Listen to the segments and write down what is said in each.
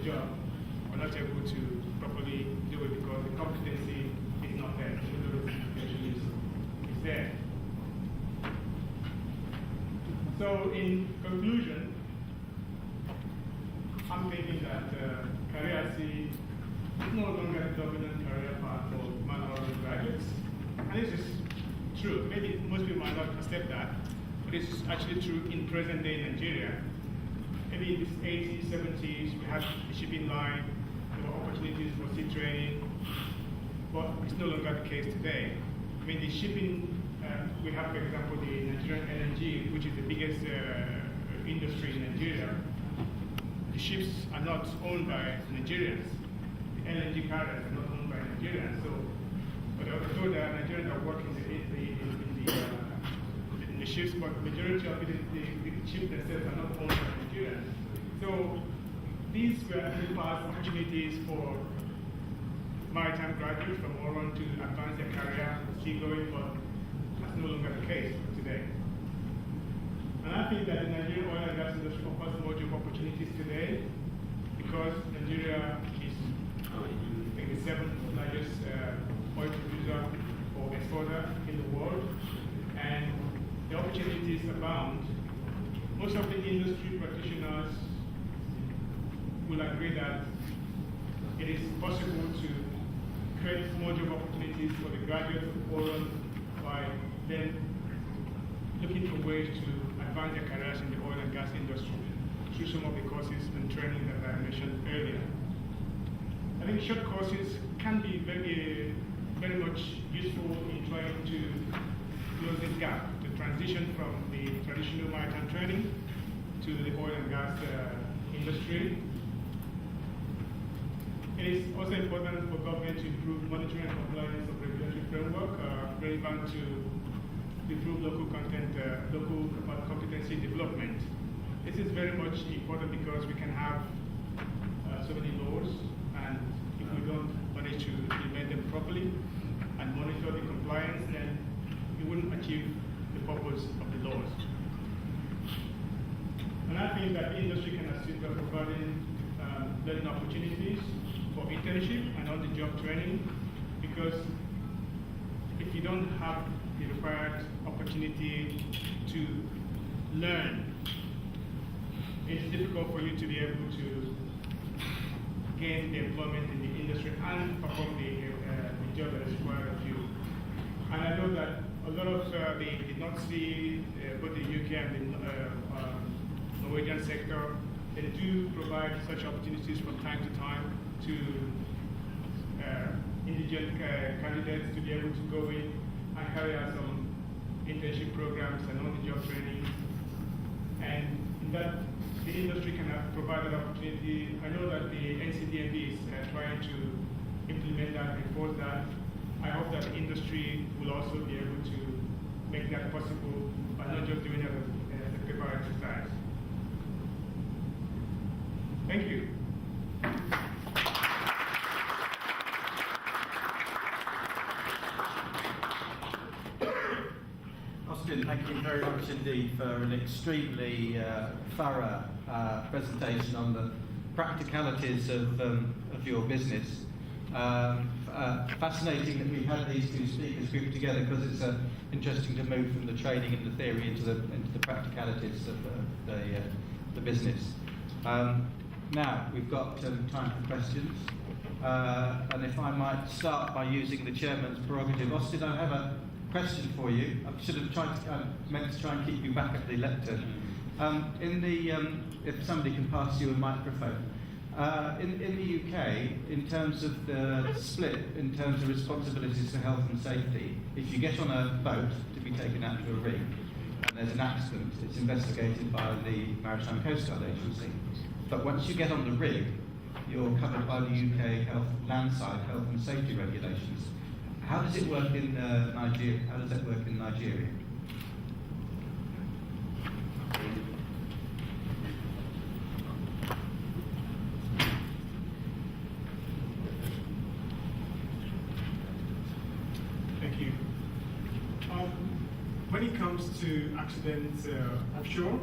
job are not able to properly do it because the competency is not there. The level of education is there. So in conclusion, I'm thinking that career C is no longer the dominant career path for manual graduates. And this is true. Maybe most people might not accept that, but this is actually true in present day Nigeria. Maybe in the 80s, 70s, we had the shipping line, there were opportunities for sea training, but it's no longer the case today. I mean, the shipping, we have, for example, the Nigerian LNG, which is the biggest industry in Nigeria. The ships are not owned by Nigerians. The LNG carriers are not owned by Nigerians. So, but although the Nigerians are working in the ships, but the majority of the ships themselves are not owned by Nigerians. So these were actually past opportunities for maritime graduates from Oron to advance their career, seagoing, but that's no longer the case today. And I think that the Nigerian oil and gas industry offers more job opportunities today because Nigeria is the seventh largest oil producer or exporter in the world, and the opportunities abound. Most of the industry practitioners will agree that it is possible to create more job opportunities for the graduates of Oron by then looking for ways to advance their careers in the oil and gas industry through some of the courses and training that I mentioned earlier. I think short courses can be very much useful in trying to close this gap, the transition from the traditional maritime training to the oil and gas industry. It is also important for government to improve monitoring and compliance of regulatory framework relevant to improve local content, local competency development. This is very much important because we can have so many laws, and if we don't manage to implement them properly and monitor the compliance, then we wouldn't achieve the purpose of the laws. And I think that the industry can assist by providing learning opportunities for internship and on-the-job training, because if you don't have the required opportunity to learn, it's difficult for you to be able to gain the employment in the industry and perform the job that is required of you. And I know that a lot of the North Sea, both the UK and the Norwegian sector, they do provide such opportunities from time to time to indigent candidates to be able to go in and carry out some internship programs and on-the-job training. And in that, the industry can provide that opportunity. I know that the NCDMB is trying to implement that, enforce that. I hope that the industry will also be able to make that possible by not just doing it as a paper exercise. Thank you. Austin, thank you very much indeed for an extremely thorough presentation on the practicalities of your business. Fascinating that we had these two speakers grouped together, because it's interesting to move from the training and the theory into the practicalities of the business. Now we've got time for questions, and if I might start by using the chairman's prerogative. Austin, I have a question for you. I should have meant to try and keep you back at the lectern. If somebody can pass you a microphone. In the UK, in terms of the split, in terms of responsibilities for health and safety, if you get on a boat to be taken out to a rig and there's an accident, it's investigated by the Maritime Coast Guard Agency. But once you get on the rig, you're covered by the UK landside health and safety regulations. How does it work in Nigeria? How does that work in Nigeria? Thank you. When it comes to accidents offshore,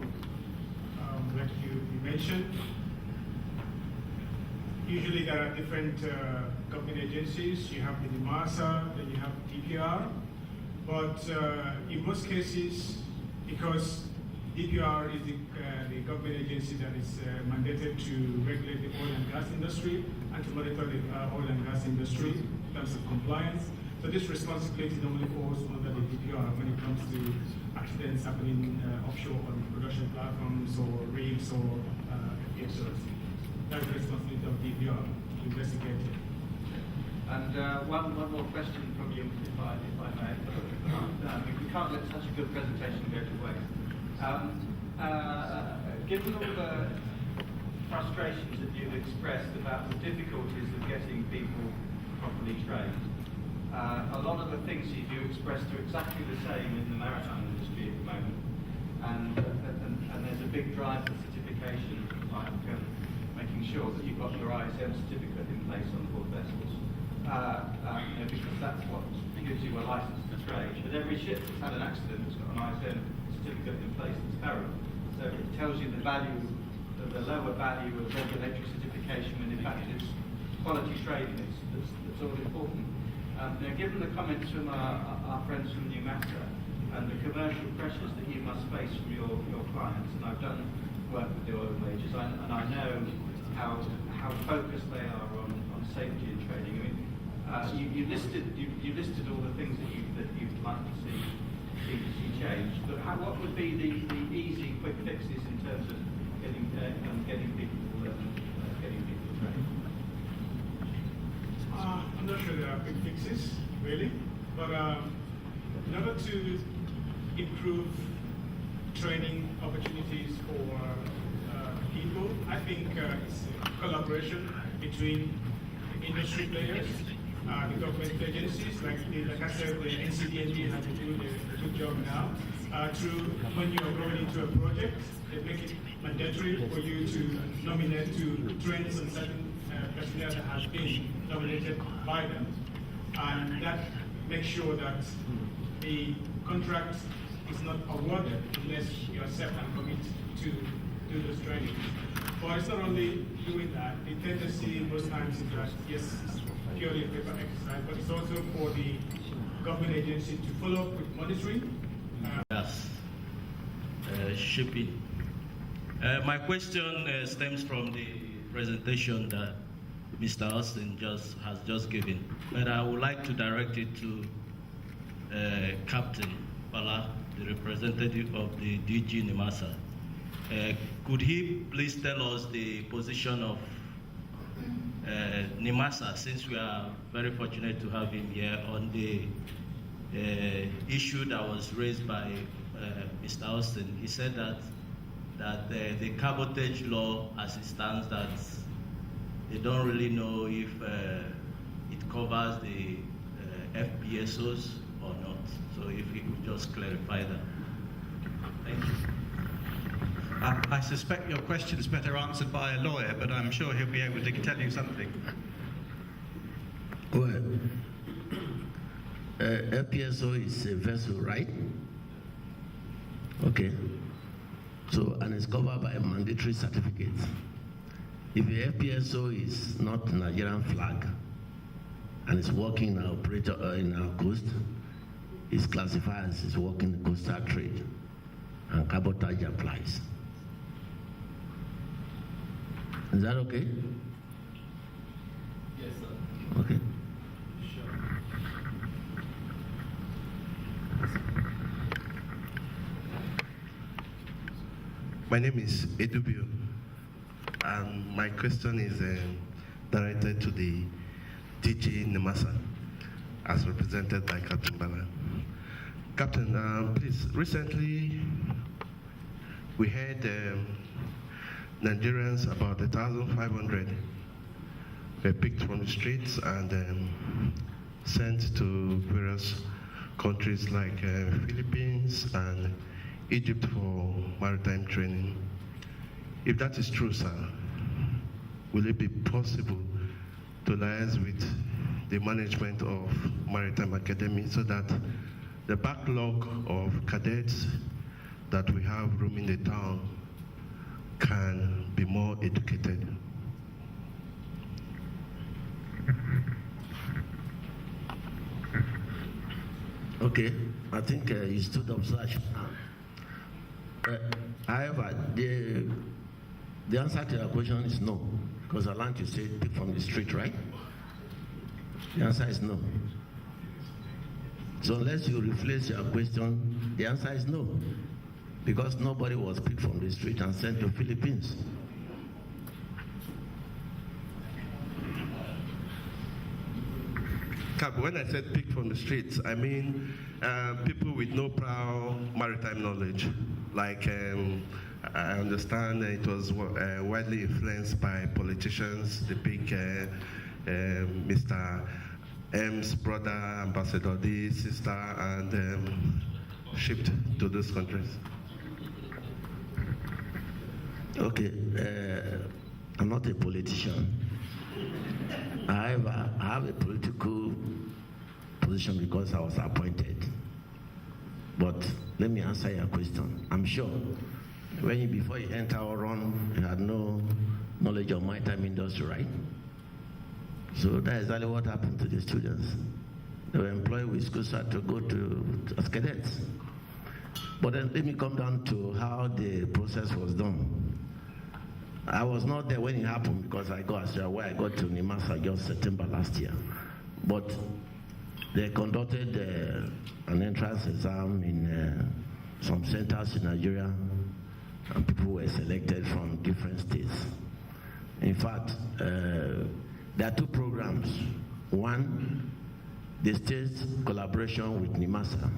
like you mentioned, Usually there are different government agencies. You have the NIMASA, then you have DPR. But in most cases, because DPR is the government agency that is mandated to regulate the oil and gas industry and to monitor the oil and gas industry in terms of compliance. So this responsibility normally falls under the DPR when it comes to accidents happening offshore on production platforms or rigs or FPSOs. That's the responsibility of DPR to investigate it. And one more question from you, if I may. We can't let such a good presentation go to waste. Given all the frustrations that you've expressed about the difficulties of getting people properly trained, a lot of the things that you expressed are exactly the same in the maritime industry at the moment. And there's a big drive for certification, like making sure that you've got your ISM certificate in place on board vessels. Because that's what gives you a license to trade. But every ship that's had an accident has got an ISM certificate in place that's current. So it tells you the value, the lower value of regulatory certification, when in fact it's quality trading that's all important. Now, given the comments from our friends from NIMASA and the commercial pressures that you must face from your clients, and I've done work with the oil majors, and I know how focused they are on safety and training. I mean, you listed all the things that you'd like to see changed, but what would be the easy, quick fixes in terms of getting people trained? I'm not sure there are quick fixes, really, but in order to improve training opportunities for people, I think it's a collaboration between industry players, the government agencies, like I said, the NCDND has been doing a good job now. Through when you are going into a project, they make it mandatory for you to nominate to train some certain personnel that has been nominated by them. And that makes sure that the contract is not awarded unless you accept and commit to do those trainings. But it's not only doing that. The tendency most times is that, yes, it's purely a paper exercise, but it's also for the government agency to follow up with monitoring. Yes, shipping. My question stems from the presentation that Mr. Austin has just given, but I would like to direct it to Captain Bala, the representative of the DG NIMASA. Could he please tell us the position of NIMASA, since we are very fortunate to have him here, on the issue that was raised by Mr. Austin? He said that the cabotage law, as it stands, that they don't really know if it covers the FPSOs or not. So if he could just clarify that. Thank you. I suspect your question is better answered by a lawyer, but I'm sure he'll be able to tell you something. Well, FPSO is a vessel, right? Okay. So, and it's covered by a mandatory certificate. If the FPSO is not Nigerian flag and it's working in our coast, it's classified as it's working in coastal trade, and cabotage applies. Is that okay? Yes, sir. Okay. Sure. My name is Edubio, and my question is directed to the DG NIMASA, as represented by Captain Bala. Captain, please, recently we heard Nigerians, about 1,500, were picked from the streets and sent to various countries like Philippines and Egypt for maritime training. If that is true, sir, will it be possible to liaise with the management of Maritime Academy so that the backlog of cadets that we have roaming the town can be more educated? Okay, I think you stood up such. However, the answer to your question is no, because I learned you say pick from the street, right? The answer is no. So unless you rephrase your question, the answer is no, because nobody was picked from the street and sent to Philippines. When I said pick from the streets, I mean people with no prior maritime knowledge. Like I understand it was widely influenced by politicians. They pick Mr. M's brother, Ambassador D's sister, and shipped to those countries. Okay, I'm not a politician. However, I have a political position because I was appointed. But let me answer your question. I'm sure before you enter Oron, you had no knowledge of maritime industry, right? So that's exactly what happened to the students. They were employed with school start to go as cadets. But then let me come down to how the process was done. I was not there when it happened because I got to NIMASA just September last year. But they conducted an entrance exam in some centers in Nigeria, and people were selected from different states. In fact, there are two programs. One, the state's collaboration with NIMASA.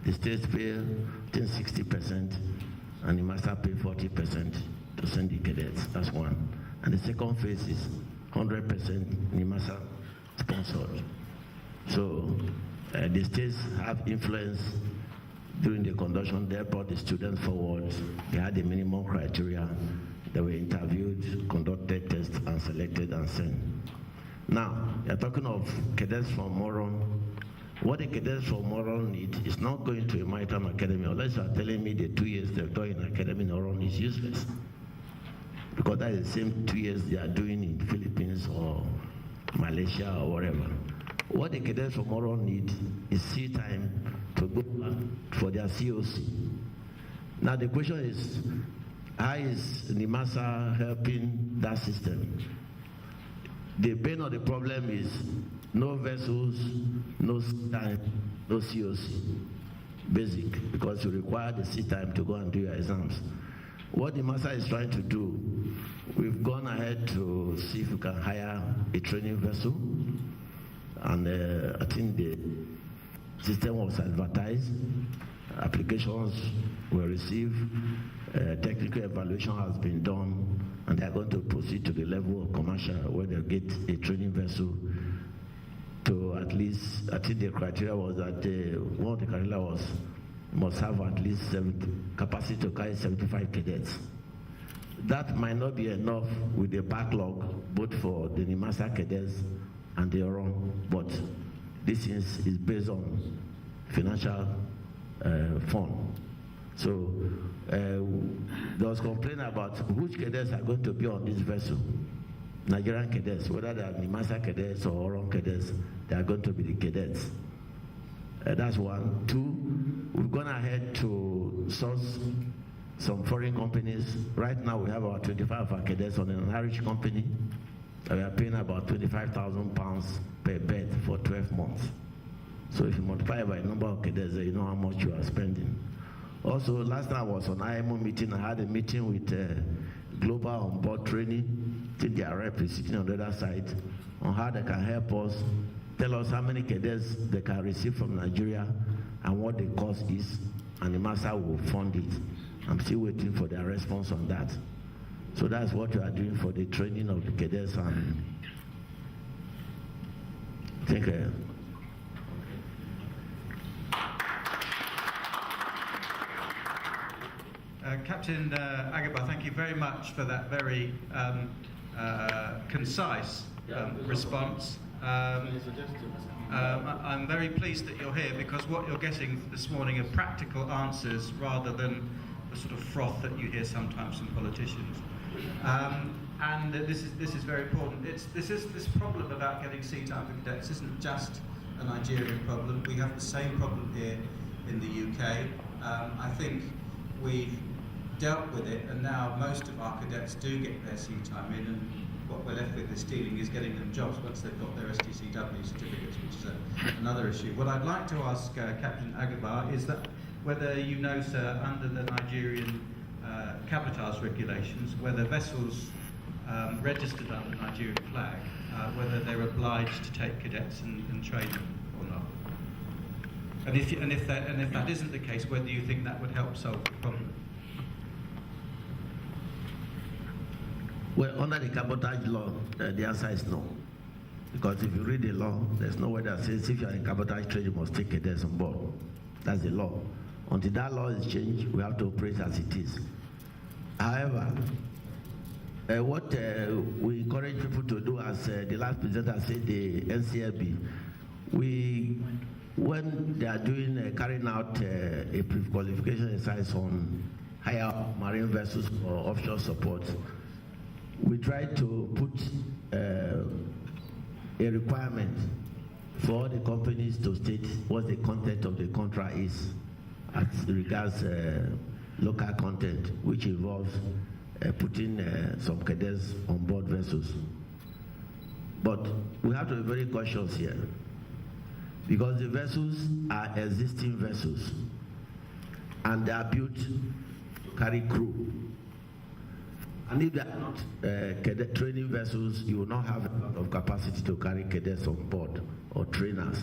The states pay 60%, and NIMASA pay 40%. To send the cadets, that's one. And the second phase is 100% NIMASA sponsored. So the states have influence during the conduction. They brought the students forward. They had the minimum criteria. They were interviewed, conducted tests, and selected and sent. Now, you're talking of cadets from Oron. What the cadets from Oron need is not going to a maritime academy, unless you are telling me the 2 years they've done in academy in Oron is useless. Because that is the same 2 years they are doing in Philippines or Malaysia or wherever. What the cadets from Oron need is sea time to go for their COC. Now the question is, how is NIMASA helping that system? The pain of the problem is no vessels, no sea time, no COC. Basic, because you require the sea time to go and do your exams. What the master is trying to do, we've gone ahead to see if we can hire a training vessel, and I think the system was advertised, applications were received, technical evaluation has been done, and they are going to proceed to the level of commercial where they'll get a training vessel to at least, I think the criteria was that one of the criteria was must have at least capacity to carry 75 cadets. That might not be enough with the backlog, both for the NIMASA cadets and the Oron, but this is based on financial fund. So there was complaint about which cadets are going to be on this vessel. Nigerian cadets, whether they are NIMASA cadets or Oron cadets, they are going to be the cadets. That's one. Two, we've gone ahead to source some foreign companies. Right now we have about 25 of our cadets on an Irish company. We are paying about £25,000 per bed for 12 months. So if you multiply by the number of cadets, you know how much you are spending. Also, last time I was on IMO meeting, I had a meeting with Global On Board Training. I think their rep is sitting on the other side on how they can help us, tell us how many cadets they can receive from Nigeria and what the cost is, and the master will fund it. I'm still waiting for their response on that. So that's what we are doing for the training of the cadets, and I think Captain Agaba, thank you very much for that very concise response. I'm very pleased that you're here, because what you're getting this morning are practical answers rather than the sort of froth that you hear sometimes from politicians. And this is very important. This problem about getting sea time for cadets isn't just a Nigerian problem. We have the same problem here in the UK. I think we've dealt with it, and now most of our cadets do get their sea time in, and what we're left with is dealing is getting them jobs once they've got their STCW certificates, which is another issue. What I'd like to ask Captain Agabar is that whether you know, sir, under the Nigerian cabotage regulations, whether vessels registered under the Nigerian flag, whether they're obliged to take cadets and train them or not. And if that isn't the case, whether you think that would help solve the problem. Well, under the cabotage law, the answer is no. Because if you read the law, there's nowhere that says if you're in cabotage trade, you must take cadets on board. That's the law. Until that law is changed, we have to operate as it is. However, what we encourage people to do, as the last presenter said, the NCLB, when they are doing carrying out a pre-qualification exercise on higher marine vessels for offshore support, we try to put a requirement for all the companies to state what the content of the contract is as regards local content, which involves putting some cadets on board vessels. But we have to be very cautious here, because the vessels are existing vessels and they are built to carry crew. And if they are not cadet training vessels, you will not have a lot of capacity to carry cadets on board or trainers.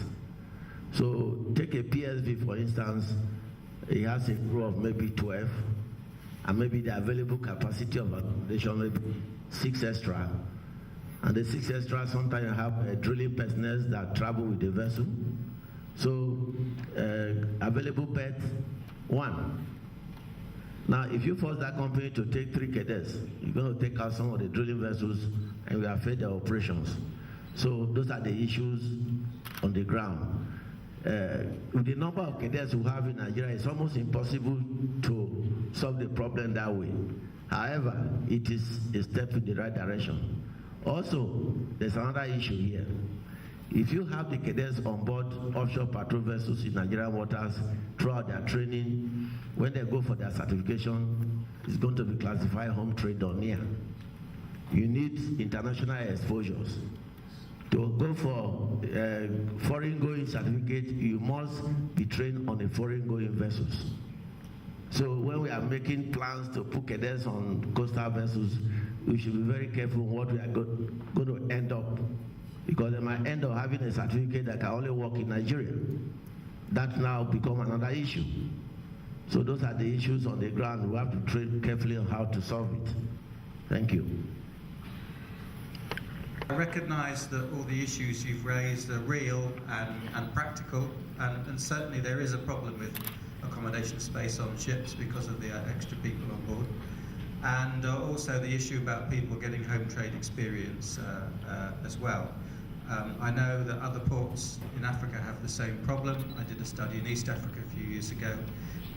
So take a PSV, for instance. It has a crew of maybe 12, and maybe the available capacity of accommodation maybe 6 extra. And the 6 extra, sometimes you have drilling personnel that travel with the vessel. So available bed 1. Now, if you force that company to take 3 cadets, you're going to take out some of the drilling vessels and we affect their operations. So those are the issues on the ground. With the number of cadets we have in Nigeria, it's almost impossible to solve the problem that way. However, it is a step in the right direction. Also, there's another issue here. If you have the cadets on board offshore patrol vessels in Nigerian waters throughout their training, when they go for their certification, it's going to be classified home trade or near. You need international exposures. To go for foreign going certificate, you must be trained on the foreign going vessels. So when we are making plans to put cadets on coastal vessels, we should be very careful what we are going to end up, because they might end up having a certificate that can only work in Nigeria. That now become another issue. So those are the issues on the ground. We have to tread carefully on how to solve it. Thank you. I recognise that all the issues you've raised are real and practical, and certainly there is a problem with accommodation space on ships because of the extra people on board, and also the issue about people getting home trade experience as well. I know that other ports in Africa have the same problem. I did a study in East Africa a few years ago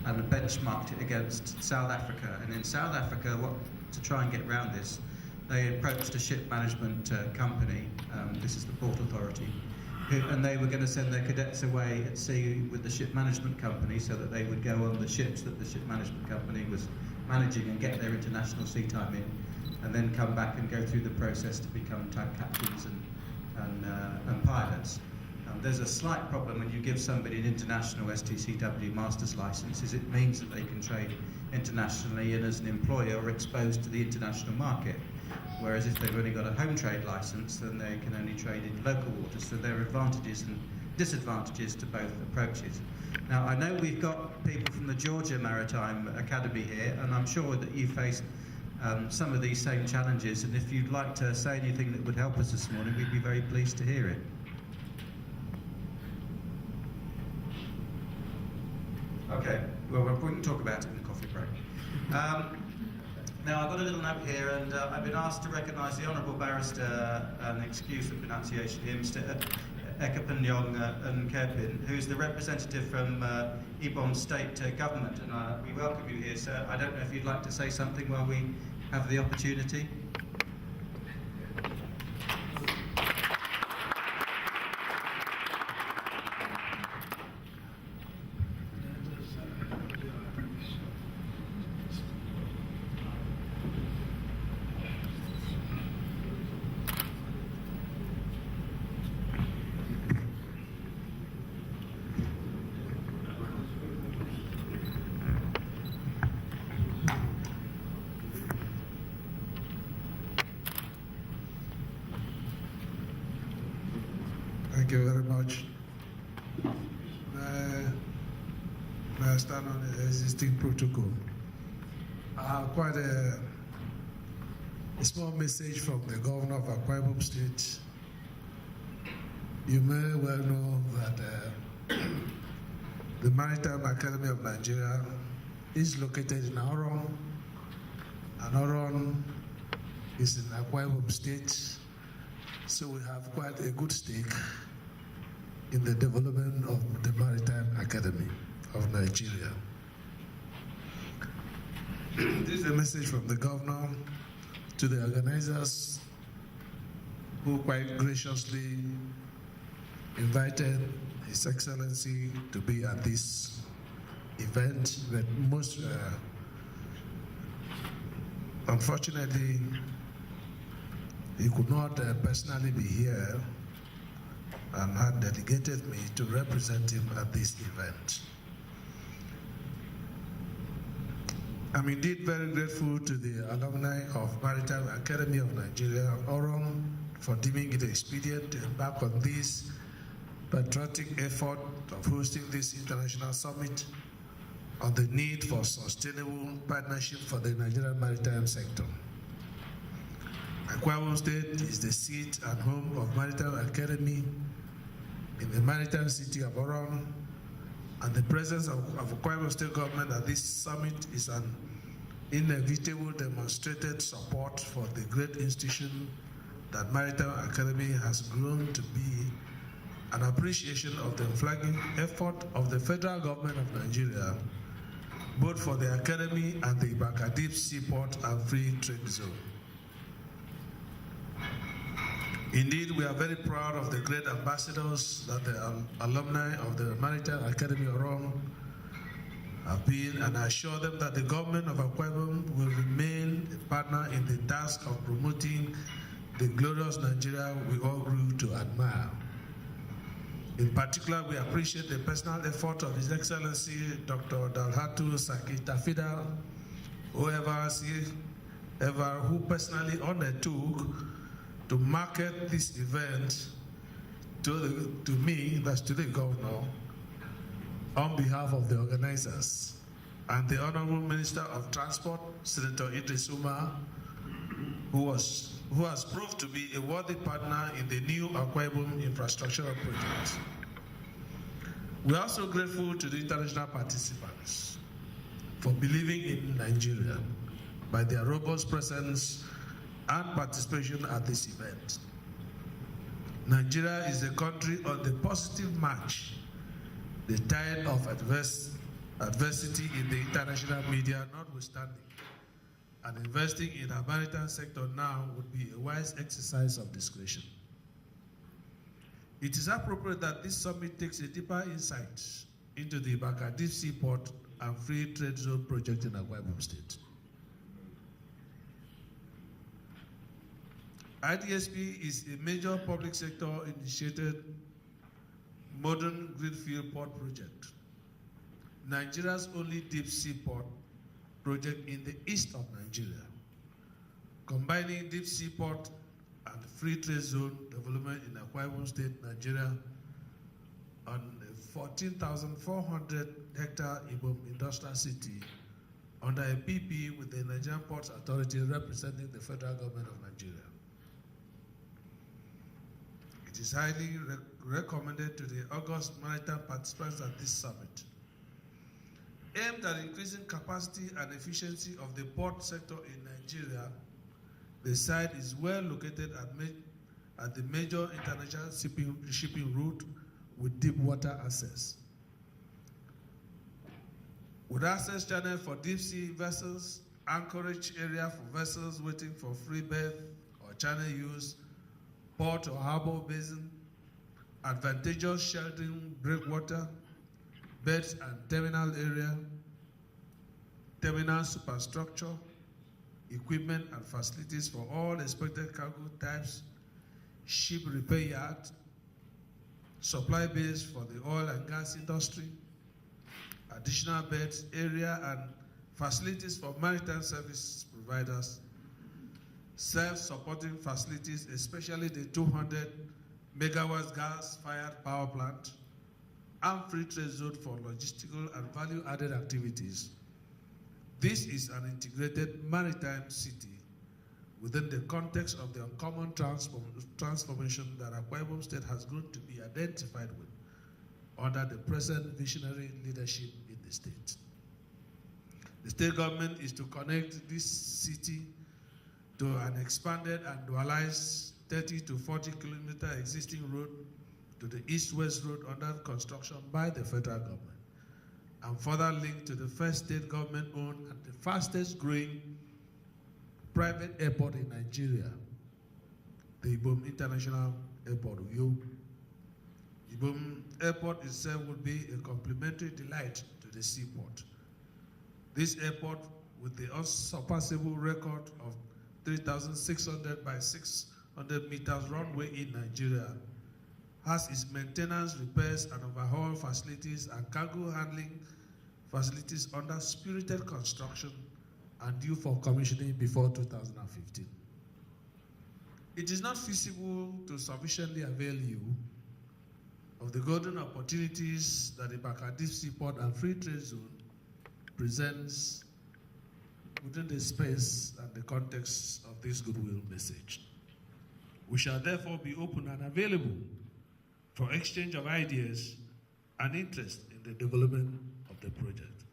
and benchmarked it against South Africa, and in South Africa, to try and get around this, they approached a ship management company, this is the Port Authority, and they were going to send their cadets away at sea with the ship management company so that they would go on the ships that the ship management company was managing and get their international sea time in, and then come back and go through the process to become tug captains and pilots. There's a slight problem when you give somebody an international STCW master's license, is it means that they can trade internationally and as an employer are exposed to the international market. Whereas if they've only got a home trade license, then they can only trade in local waters. So there are advantages and disadvantages to both approaches. Now, I know we've got people from the Georgia Maritime Academy here, and I'm sure that you faced some of these same challenges. And if you'd like to say anything that would help us this morning, we'd be very pleased to hear it. Okay, well, we can talk about it in the coffee break. Now, I've got a little note here, and I've been asked to recognise the Honourable Barrister, and excuse the pronunciation here, Mr. Ekapanyong Nkepin, who's the representative from Ibom State Government, and we welcome you here, sir. I don't know if you'd like to say something while we have the opportunity. Thank you very much. May I stand on the existing protocol? I have quite a small message from the governor of Akwa Ibom State. You may well know that the Maritime Academy of Nigeria is located in Oron, and Oron is in Akwa Ibom State, so we have quite a good stake in the development of the Maritime Academy of Nigeria. This is a message from the governor to the organizers who quite graciously invited His Excellency to be at this event, but most unfortunately he could not personally be here and had delegated me to represent him at this event. I'm indeed very grateful to the alumni of Maritime Academy of Nigeria, Oron, for deeming it expedient to embark on this patriotic effort of hosting this international summit on the need for sustainable partnership for the Nigerian maritime sector. Akwa Ibom State is the seat and home of Maritime Academy in the maritime city of Oron, and the presence of Akwa Ibom State government at this summit is an inevitable demonstrated support for the great institution that Maritime Academy has grown to be, an appreciation of the flagging effort of the federal government of Nigeria, both for the Academy and the Ibaka Deep Seaport and Free Trade Zone. Indeed, we are very proud of the great ambassadors that the alumni of the Maritime Academy Oron have been, and I assure them that the government of Akwa Ibom will remain a partner in the task of promoting the glorious Nigeria we all grew to admire. In particular, we appreciate the personal effort of His Excellency Dr. Dalhatu Saki Tafida, who personally undertook to market this event to me, that's to the governor, on behalf of the organizers, and the Honorable Minister of Transport, Senator Idris Umar, who has proved to be a worthy partner in the new Akwa Ibom infrastructural project. We are also grateful to the international participants for believing in Nigeria by their robust presence and participation at this event. Nigeria is a country on the positive march, the tide of adversity in the international media notwithstanding, and investing in the maritime sector now would be a wise exercise of discretion. It is appropriate that this summit takes a deeper insight into the Ibaka Deep Seaport and Free Trade Zone project in Akwa Ibom State. IDSP is a major public sector initiated modern greenfield port project, Nigeria's only deep sea port project in the east of Nigeria, combining deep sea port and free trade zone development in Akwa Ibom State, Nigeria, on a 14,400 hectare Ibom industrial city under a PP with the Nigerian Ports Authority representing the federal government of Nigeria. It is highly recommended to the august maritime participants at this summit, aimed at increasing capacity and efficiency of the port sector in Nigeria. The site is well located at the major international shipping route with deep water access. With access channel for deep sea vessels, anchorage area for vessels waiting for free berth or channel use, port or harbor basin, advantageous sheltering breakwater, berths and terminal area, terminal superstructure, equipment and facilities for all expected cargo types, ship repair yard, supply base for the oil and gas industry, additional beds, area and facilities for maritime service providers, self-supporting facilities, especially the 200 megawatts gas-fired power plant, and free trade zone for logistical and value-added activities. This is an integrated maritime city within the context of the uncommon transformation that Akwa Ibom State has grown to be identified with under the present visionary leadership in the state. The state government is to connect this city to an expanded and dualized 30 to 40 kilometer existing road to the east-west road under construction by the federal government, and further linked to the first state government-owned and the fastest growing private airport in Nigeria, the Ibom International Airport, UYO. Ibom Airport itself would be a complementary delight to the seaport. This airport, with the unsurpassable record of 3,600 by 600 meters runway in Nigeria, has its maintenance, repairs, and overhaul facilities and cargo handling facilities under spirited construction and due for commissioning before 2015. It is not feasible to sufficiently avail you of the golden opportunities that the Bakadif Seaport and Free Trade Zone presents within the space and the context of this goodwill message. We shall therefore be open and available for exchange of ideas and interest in the development of the project.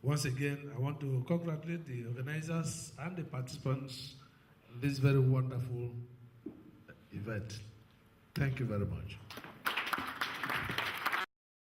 Once again, I want to congratulate the organizers and the participants in this very wonderful event. Thank you very much.